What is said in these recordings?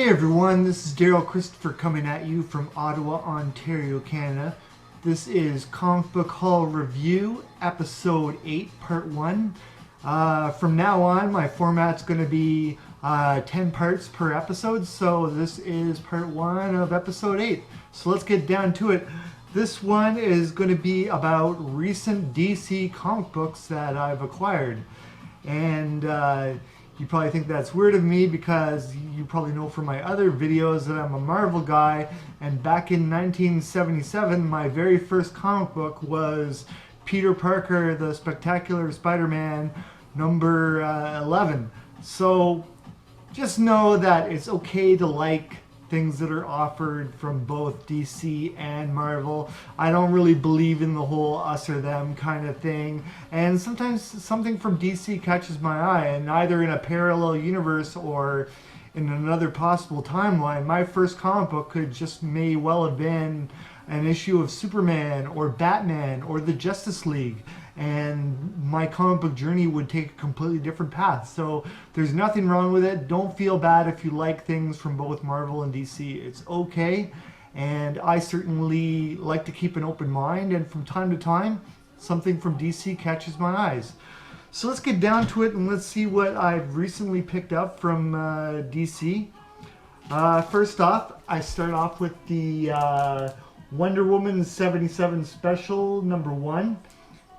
Hey everyone, this is Daryl Christopher coming at you from Ottawa, Ontario, Canada. This is Comic Book Haul Review, Episode 8, Part 1. From now on, my format's going to be 10 parts per episode, so this is Part 1 of Episode 8. So let's get down to it. This one is going to be about recent DC comic books that I've acquired. And you probably think that's weird of me because you probably know from my other videos that I'm a Marvel guy, and back in 1977 my very first comic book was Peter Parker the Spectacular Spider-Man number 11. So just know that it's okay to like things that are offered from both DC and Marvel. I don't really believe in the whole us or them kind of thing, and sometimes something from DC catches my eye, and either in a parallel universe or in another possible timeline, my first comic book could just may well have been an issue of Superman or Batman or the Justice League, and my comic book journey would take a completely different path. So there's nothing wrong with it. Don't feel bad if you like things from both Marvel and DC. It's okay, and I certainly like to keep an open mind, and from time to time something from DC catches my eyes. So let's get down to it and let's see what I've recently picked up from DC. First off, I start off with the Wonder Woman 77 Special number 1.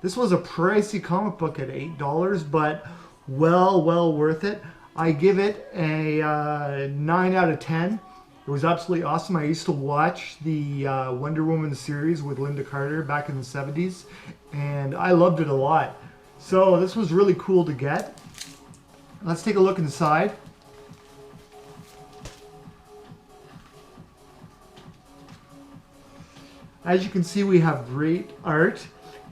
This was a pricey comic book at $8, but well worth it. I give it a 9 out of 10. It was absolutely awesome. I used to watch the Wonder Woman series with Linda Carter back in the 70s, and I loved it a lot. So this was really cool to get. Let's take a look inside. As you can see, we have great art.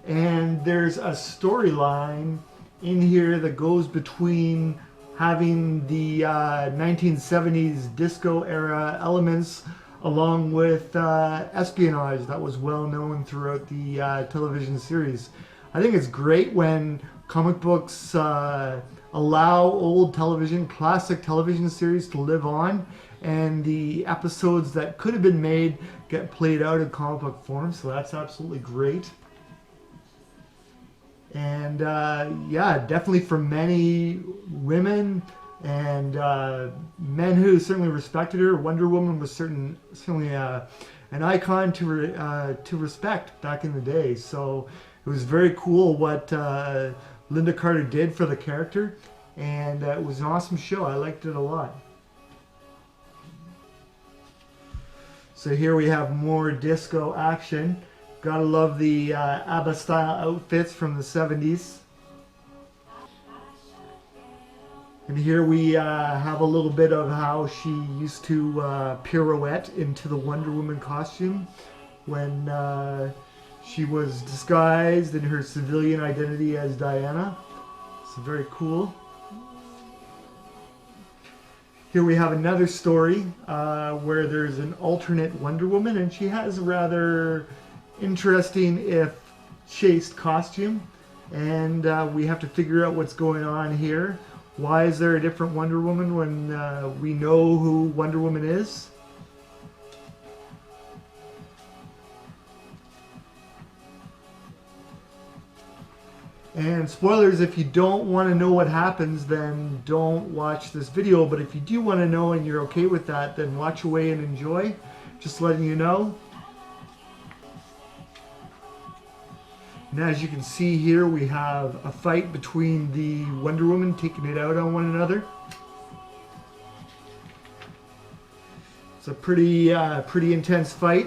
And there's a storyline in here that goes between having the 1970s disco era elements along with espionage that was well known throughout the television series. I think it's great when comic books allow old television, classic television series to live on, and the episodes that could have been made get played out in comic book form, so that's absolutely great. And yeah, definitely for many women and men who certainly respected her, Wonder Woman was certainly an icon to respect back in the day. So it was very cool what Linda Carter did for the character, and it was an awesome show. I liked it a lot. So here we have more disco action. Gotta love the ABBA style outfits from the 70s. And here we have a little bit of how she used to pirouette into the Wonder Woman costume when she was disguised in her civilian identity as Diana. It's very cool. Here we have another story where there's an alternate Wonder Woman, and she has a rather interesting if chaste costume, and we have to figure out what's going on here. Why is there a different Wonder Woman when we know who Wonder Woman is? And spoilers, if you don't want to know what happens, then don't watch this video, but if you do want to know and you're okay with that, then watch away and enjoy. Just letting you know. And as you can see here, we have a fight between the Wonder Woman taking it out on one another. It's a pretty intense fight.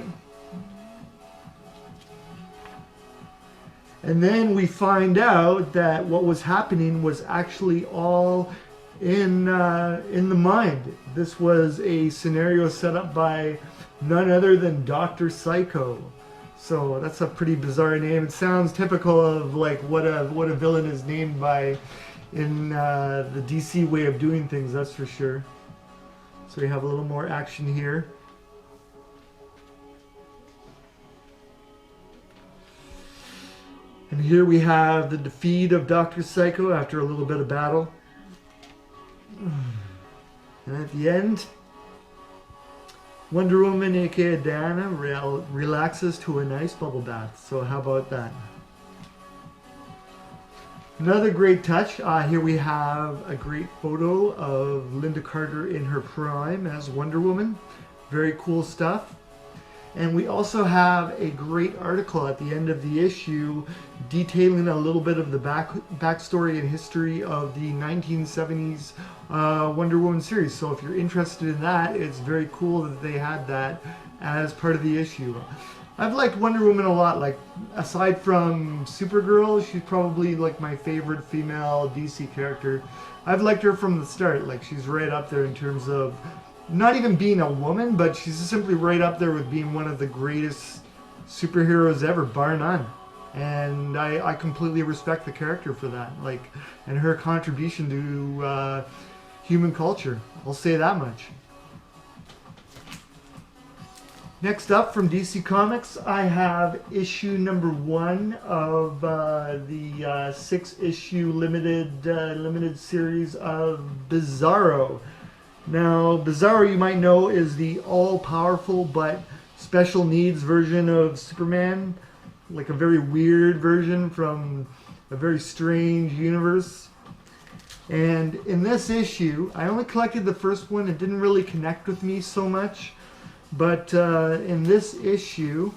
And then we find out that what was happening was actually all in the mind. This was a scenario set up by none other than Dr. Psycho. So that's a pretty bizarre name. It sounds typical of like what a villain is named by in the DC way of doing things, that's for sure. So we have a little more action here. And here we have the defeat of Dr. Psycho after a little bit of battle. And at the end, Wonder Woman, aka Diana, relaxes to a nice bubble bath. So how about that? Another great touch. Here we have a great photo of Linda Carter in her prime as Wonder Woman. Very cool stuff. And we also have a great article at the end of the issue detailing a little bit of the backstory and history of the 1970s Wonder Woman series. So if you're interested in that, it's very cool that they had that as part of the issue. I've liked Wonder Woman a lot. Like, aside from Supergirl, she's probably like my favorite female DC character. I've liked her from the start. Like, she's right up there in terms of not even being a woman, but she's simply right up there with being one of the greatest superheroes ever, bar none. And I completely respect the character for that, like, and her contribution to human culture. I'll say that much. Next up from DC Comics, I have issue number 1 of the 6-issue limited series of Bizarro. Now, Bizarro, you might know, is the all-powerful but special needs version of Superman. Like a very weird version from a very strange universe. And in this issue, I only collected the first one. It didn't really connect with me so much. But in this issue,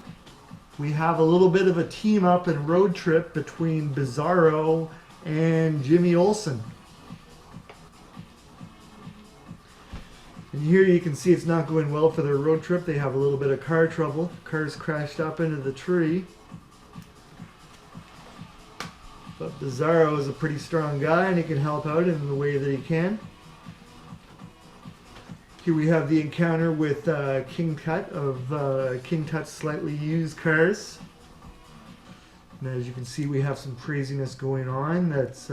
we have a little bit of a team-up and road trip between Bizarro and Jimmy Olsen. And here you can see it's not going well for their road trip. They have a little bit of car trouble. Car's crashed up into the tree. But Bizarro is a pretty strong guy and he can help out in the way that he can. Here we have the encounter with King Tut of King Tut's Slightly Used Cars. And as you can see, we have some craziness going on that's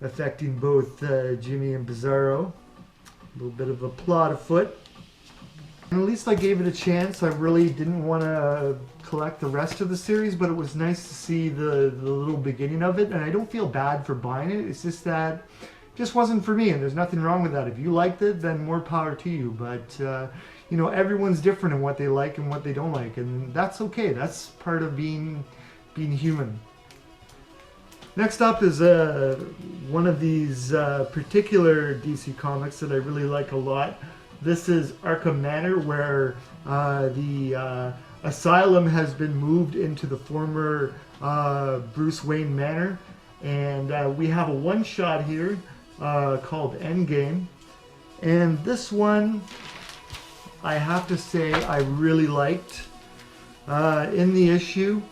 affecting both Jimmy and Bizarro. A little bit of a plot afoot. And at least I gave it a chance. I really didn't want to collect the rest of the series, but it was nice to see the little beginning of it. And I don't feel bad for buying it. It's just that it just wasn't for me, and there's nothing wrong with that. If you liked it, then more power to you. But you know, everyone's different in what they like and what they don't like, and that's okay. That's part of being human. Next up is one of these particular DC comics that I really like a lot. This is Arkham Manor, where the asylum has been moved into the former Bruce Wayne Manor. And we have a one-shot here called Endgame. And this one, I have to say, I really liked. In the issue,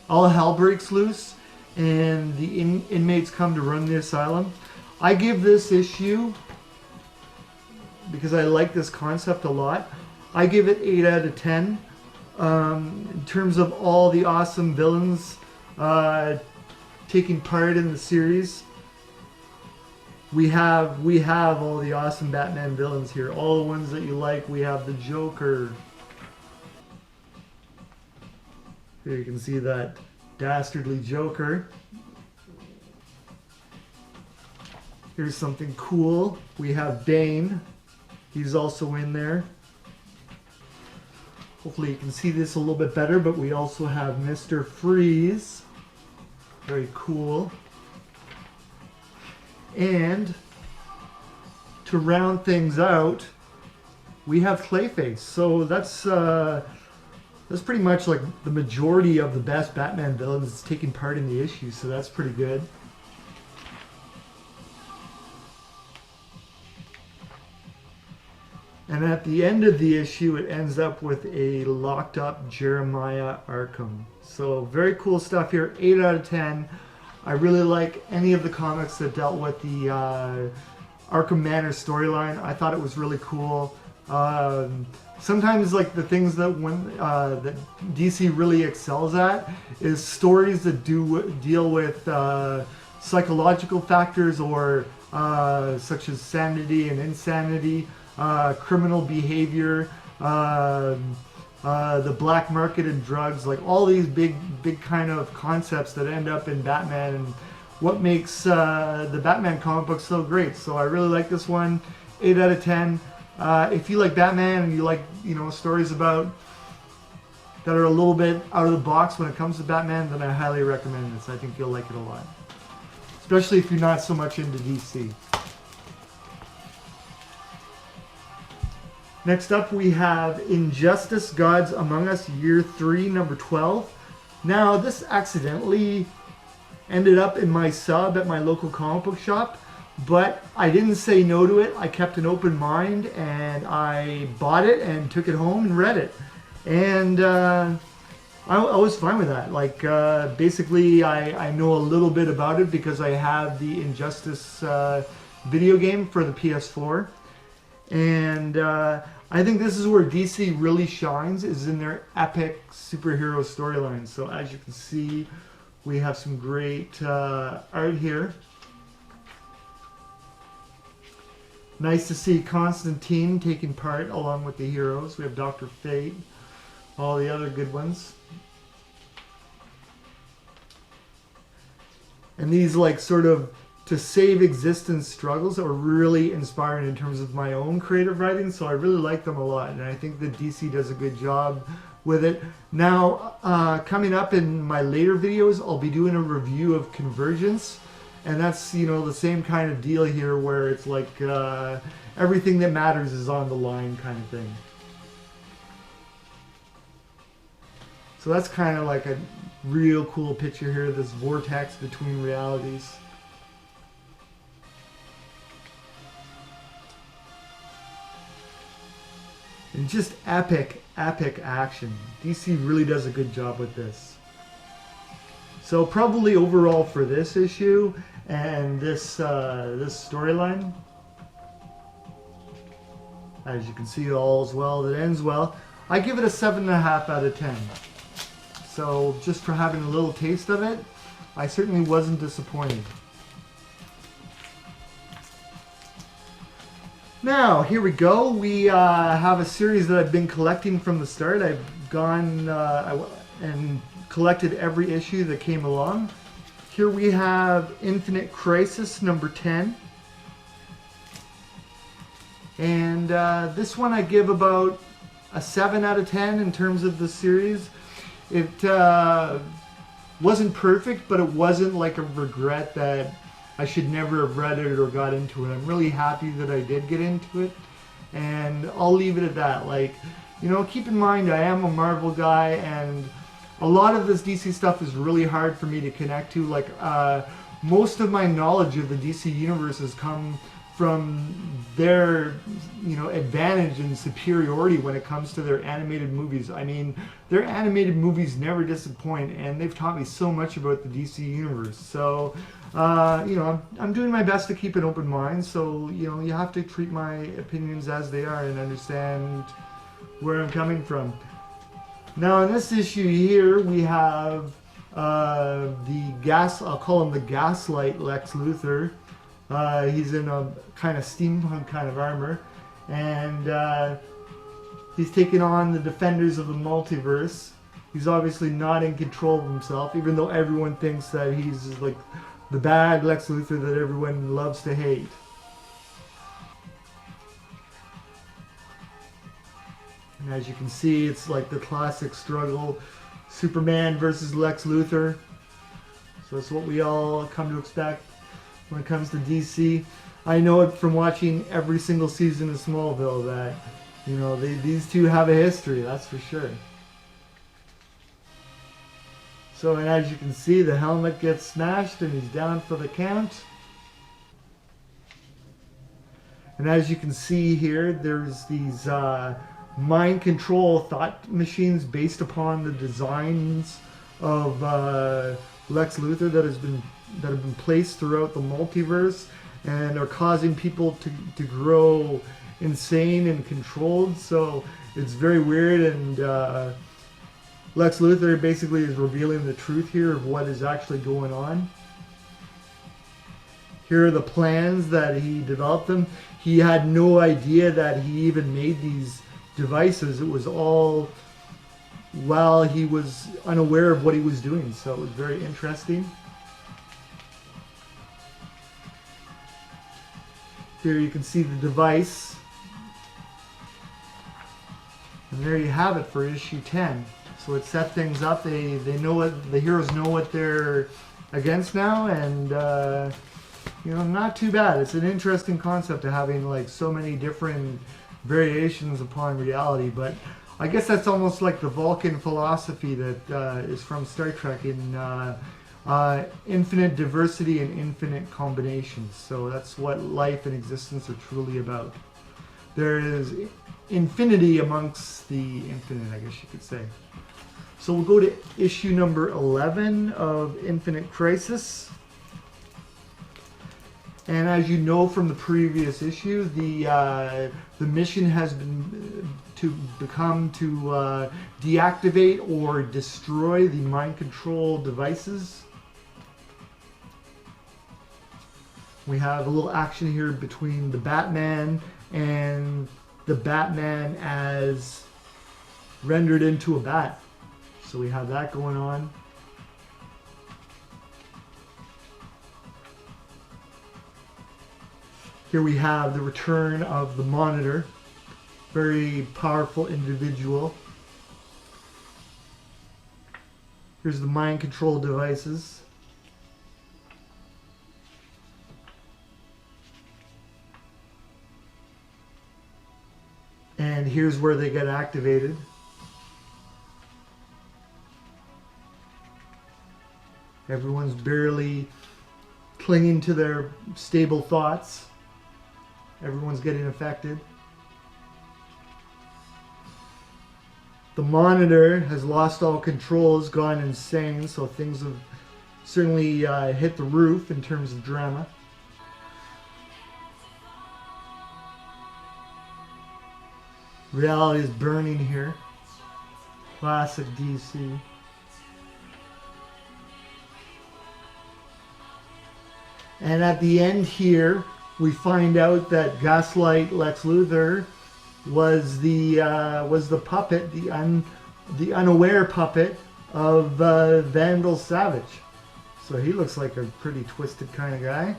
all hell breaks loose and the inmates come to run the asylum. I give this issue, because I like this concept a lot, I give it 8 out of 10. In terms of all the awesome villains taking part in the series, we have all the awesome Batman villains here. All the ones that you like. We have the Joker. Here you can see that dastardly Joker. Here's something cool. We have Bane. He's also in there. Hopefully you can see this a little bit better, but we also have Mr. Freeze. Very cool. And to round things out, we have Clayface. So that's pretty much like the majority of the best Batman villains taking part in the issue, so that's pretty good. And at the end of the issue, it ends up with a locked up Jeremiah Arkham. So very cool stuff here, 8 out of 10. I really like any of the comics that dealt with the Arkham Manor storyline. I thought it was really cool. Sometimes, like, the things that that DC really excels at is stories that deal with psychological factors, or such as sanity and insanity, criminal behavior, the black market and drugs, like all these big kind of concepts that end up in Batman, and what makes the Batman comic book so great. So I really like this one. 8 out of 10. If you like Batman and you like, you know, stories about that are a little bit out of the box when it comes to Batman, then I highly recommend this. I think you'll like it a lot. Especially if you're not so much into DC. Next up we have Injustice Gods Among Us Year 3, number 12. Now this accidentally ended up in my sub at my local comic book shop, but I didn't say no to it. I kept an open mind and I bought it and took it home and read it. And I was fine with that. Like, basically, I know a little bit about it because I have the Injustice video game for the PS4. And I think this is where DC really shines, is in their epic superhero storylines. So as you can see, we have some great art here. Nice to see Constantine taking part along with the heroes. We have Dr. Fate. All the other good ones. And these like sort of to save existence struggles are really inspiring in terms of my own creative writing, so I really like them a lot, and I think that DC does a good job with it. Now, coming up in my later videos, I'll be doing a review of Convergence, and that's, you know, the same kind of deal here where it's like everything that matters is on the line kind of thing. So that's kind of like a real cool picture here, this vortex between realities. And just epic, epic action. DC really does a good job with this. So probably overall for this issue and this this storyline, as you can see, all's well that ends well. I give it a 7.5 out of 10. So just for having a little taste of it, I certainly wasn't disappointed. Now, here we go. We have a series that I've been collecting from the start. I've gone and collected every issue that came along. Here we have Infinite Crisis number 10. And this one I give about a 7 out of 10 in terms of the series. It wasn't perfect, but it wasn't like a regret that I should never have read it or got into it. I'm really happy that I did get into it, and I'll leave it at that. Like, you know, keep in mind I am a Marvel guy, and a lot of this DC stuff is really hard for me to connect to. Like, most of my knowledge of the DC universe has come from their, you know, advantage and superiority when it comes to their animated movies. I mean, their animated movies never disappoint, and they've taught me so much about the DC universe. So, you know, I'm doing my best to keep an open mind. So, you know, you have to treat my opinions as they are and understand where I'm coming from. Now, in this issue here, we have I'll call him the Gaslight Lex Luthor. He's in a kind of steampunk kind of armor, and he's taking on the defenders of the multiverse. He's obviously not in control of himself, even though everyone thinks that he's like the bad Lex Luthor that everyone loves to hate. And as you can see, it's like the classic struggle, Superman versus Lex Luthor. So that's what we all come to expect when it comes to DC. I know it from watching every single season of Smallville that, you know, these two have a history, that's for sure. So, and as you can see, the helmet gets smashed and he's down for the count. And as you can see here, there's these mind control thought machines based upon the designs of Lex Luthor that have been placed throughout the multiverse and are causing people to grow insane and controlled. So it's very weird, and Lex Luthor basically is revealing the truth here of what is actually going on. Here are the plans that he developed them. He had no idea that he even made these devices. It was all while he was unaware of what he was doing. So it was very interesting. Here you can see the device And there you have it for issue 10. So it set things up. They know what the heroes know what they're against now, and you know, not too bad. It's an interesting concept of having like so many different variations upon reality, but I guess that's almost like the Vulcan philosophy that is from Star Trek in infinite diversity and infinite combinations. So that's what life and existence are truly about. There is infinity amongst the infinite, I guess you could say. So we'll go to issue number 11 of Infinite Crisis. And as you know from the previous issue, the mission has been to deactivate or destroy the mind control devices. We have a little action here between the Batman and the Batman as rendered into a bat. So we have that going on. Here we have the return of the Monitor. Very powerful individual. Here's the mind control devices. And here's where they get activated. Everyone's barely clinging to their stable thoughts. Everyone's getting affected. The Monitor has lost all control, has gone insane, so things have certainly hit the roof in terms of drama. Reality is burning here. Classic DC. And at the end here, we find out that Gaslight Lex Luthor was the puppet, the unaware puppet of Vandal Savage. So he looks like a pretty twisted kind of guy.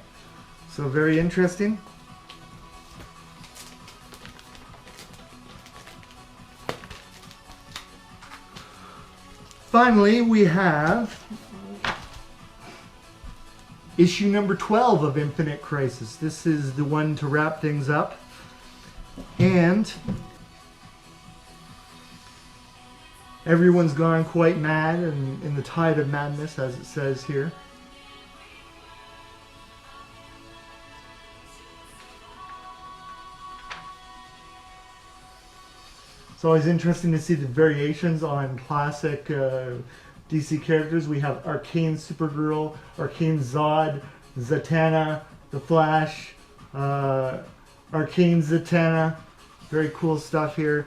So very interesting. Finally, we have issue number 12 of Infinite Crisis. This is the one to wrap things up. And everyone's gone quite mad and in the tide of madness, as it says here. It's always interesting to see the variations on classic DC characters. We have Arcane Supergirl, Arcane Zod, Zatanna, The Flash, Arcane Zatanna. Very cool stuff here.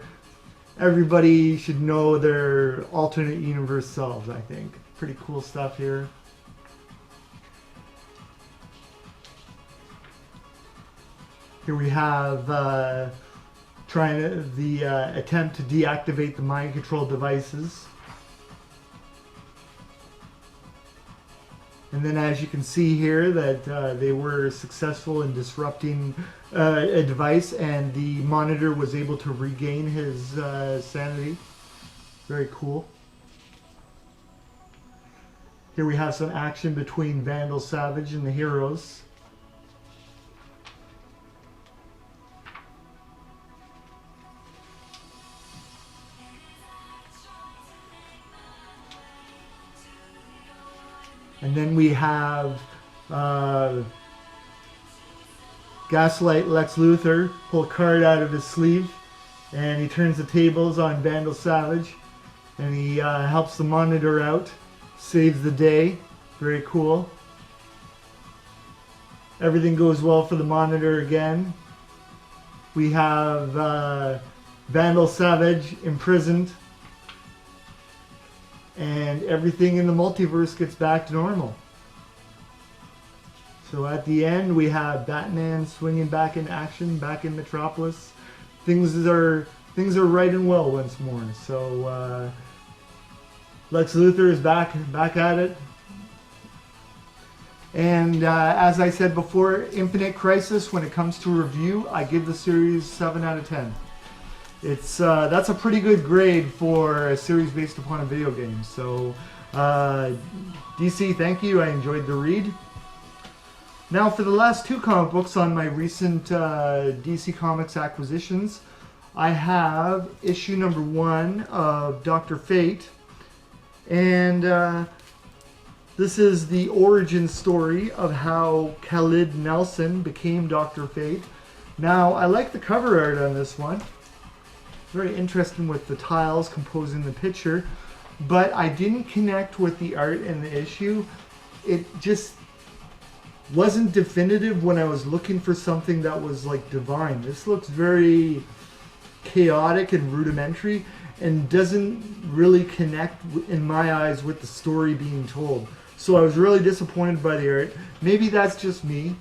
Everybody should know their alternate universe selves, I think. Pretty cool stuff here. Here we have the attempt to deactivate the mind control devices. And then as you can see here that they were successful in disrupting a device, and the Monitor was able to regain his sanity. Very cool. Here we have some action between Vandal Savage and the heroes. And then we have Gaslight Lex Luthor pull a card out of his sleeve, and he turns the tables on Vandal Savage, and he helps the Monitor out, saves the day. Very cool. Everything goes well for the Monitor again. We have Vandal Savage imprisoned, and everything in the multiverse gets back to normal. So at the end, we have Batman swinging back in action, back in Metropolis. Things are right and well once more. So Lex Luthor is back at it. And as I said before, Infinite Crisis, when it comes to review, I give the series 7 out of 10. it's that's a pretty good grade for a series based upon a video game. So DC, thank you. I enjoyed the read. Now for the last two comic books on my recent DC Comics acquisitions, I have issue number 1 of Dr. Fate, and this is the origin story of how Khalid Nelson became Dr. Fate. Now, I like the cover art on this one. Very interesting with the tiles composing the picture, but I didn't connect with the art in the issue. It just wasn't definitive when I was looking for something that was like divine. This looks very chaotic and rudimentary and doesn't really connect in my eyes with the story being told. So I was really disappointed by the art. Maybe that's just me.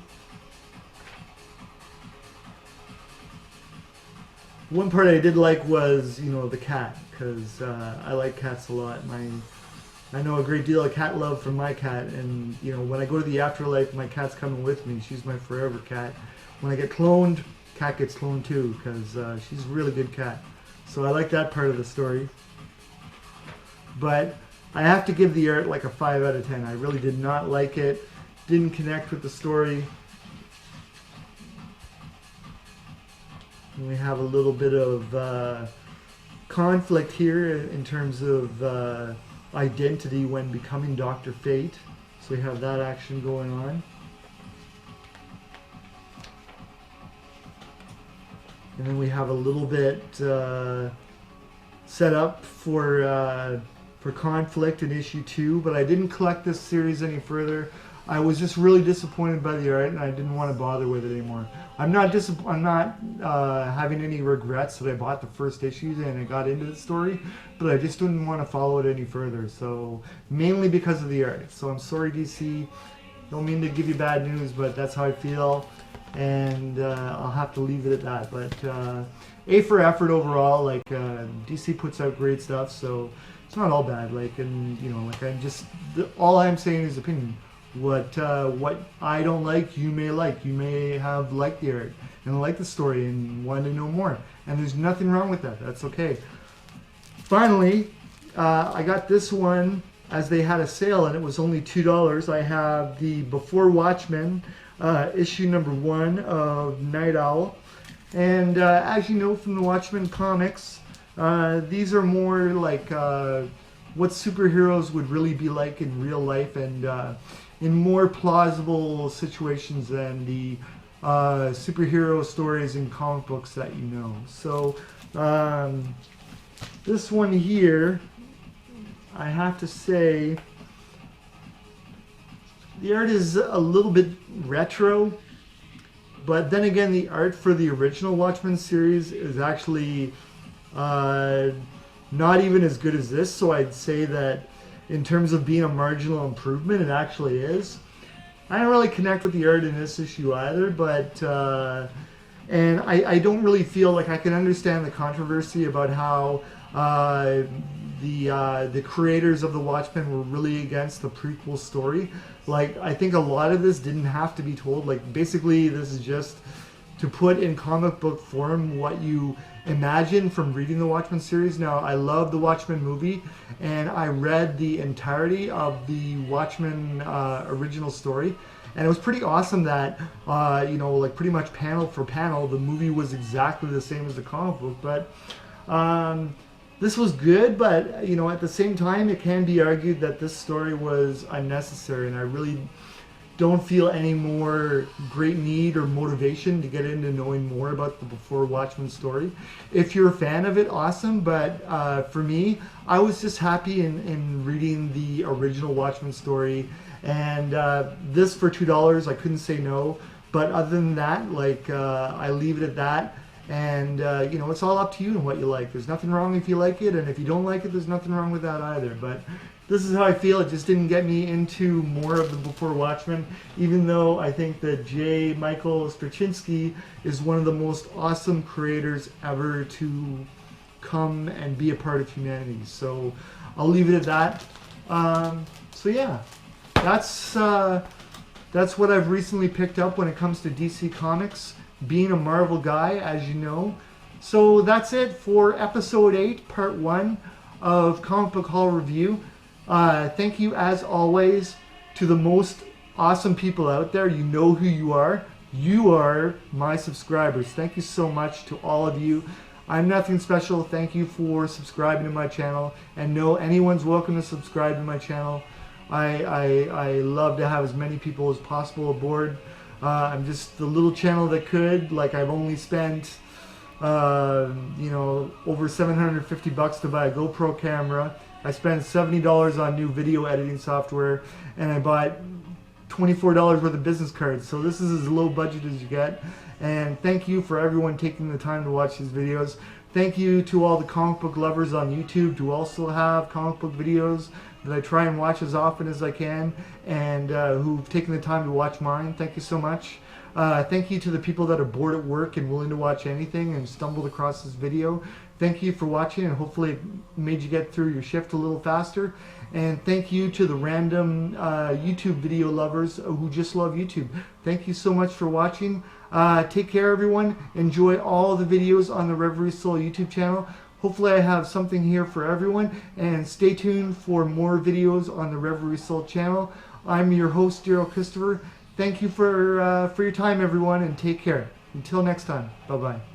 One part I did like was, you know, the cat, because I like cats a lot. I know a great deal of cat love from my cat, and you know, when I go to the afterlife, my cat's coming with me. She's my forever cat. When I get cloned, cat gets cloned too, because she's a really good cat. So I like that part of the story. But I have to give the art like a 5 out of 10. I really did not like it. Didn't connect with the story. And we have a little bit of conflict here in terms of identity when becoming Dr. Fate. So we have that action going on. And then we have a little bit set up for conflict in issue 2, but I didn't collect this series any further. I was just really disappointed by the art, and I didn't want to bother with it anymore. I'm not having any regrets that I bought the first issues and I got into the story, but I just didn't want to follow it any further. So mainly because of the art. So I'm sorry, DC. Don't mean to give you bad news, but that's how I feel, and I'll have to leave it at that. But A for effort overall. Like DC puts out great stuff, so it's not all bad. Like, and you know, like all I'm saying is opinion. What I don't like, you may like. You may have liked the art and liked the story and wanted to know more. And there's nothing wrong with that. That's okay. Finally, I got this one as they had a sale and it was only $2. I have the Before Watchmen issue number 1 of Night Owl. And as you know from the Watchmen comics, these are more like what superheroes would really be like in real life, and in more plausible situations than the superhero stories in comic books that you know. So this one here, I have to say, the art is a little bit retro, but then again, the art for the original Watchmen series is actually not even as good as this. So I'd say that in terms of being a marginal improvement, it actually is. I don't really connect with the art in this issue either, but and I don't really feel like I can understand the controversy about how the creators of the Watchmen were really against the prequel story. Like, I think a lot of this didn't have to be told. Like, basically this is just to put in comic book form what you imagine from reading the Watchmen series. Now, I love the Watchmen movie, and I read the entirety of the Watchmen original story, and it was pretty awesome that, you know, like pretty much panel for panel, the movie was exactly the same as the comic book. But this was good, but, you know, at the same time, it can be argued that this story was unnecessary, and I really don't feel any more great need or motivation to get into knowing more about the Before Watchmen story. If you're a fan of it, awesome, but for me, I was just happy in reading the original Watchmen story, and this for $2, I couldn't say no. But other than that, like, I leave it at that, and you know, it's all up to you and what you like. There's nothing wrong if you like it, and if you don't like it, there's nothing wrong with that either. But this is how I feel. It just didn't get me into more of the Before Watchmen, even though I think that J. Michael Straczynski is one of the most awesome creators ever to come and be a part of humanity. So I'll leave it at that. So yeah, that's what I've recently picked up when it comes to DC Comics. Being a Marvel guy, as you know, So that's it for episode 8, part 1 of Comic Book Haul Review. Thank you, as always, to the most awesome people out there. You know who you are. You are my subscribers. Thank you so much to all of you. I'm nothing special. Thank you for subscribing to my channel. And no, anyone's welcome to subscribe to my channel. I love to have as many people as possible aboard. I'm just the little channel that could. Like, I've only spent over $750 to buy a GoPro camera. I spent $70 on new video editing software, and I bought $24 worth of business cards. So this is as low budget as you get. And thank you for everyone taking the time to watch these videos. Thank you to all the comic book lovers on YouTube who also have comic book videos that I try and watch as often as I can, and who've taken the time to watch mine. Thank you so much. Thank you to the people that are bored at work and willing to watch anything and stumbled across this video. Thank you for watching, and hopefully it made you get through your shift a little faster. And thank you to the random YouTube video lovers who just love YouTube. Thank you so much for watching. Take care, everyone. Enjoy all the videos on the Rivalry Soul YouTube channel. Hopefully I have something here for everyone, and stay tuned for more videos on the Rivalry Soul channel. I'm your host, Daryl Christopher. Thank you for your time, everyone, and take care. Until next time, bye-bye.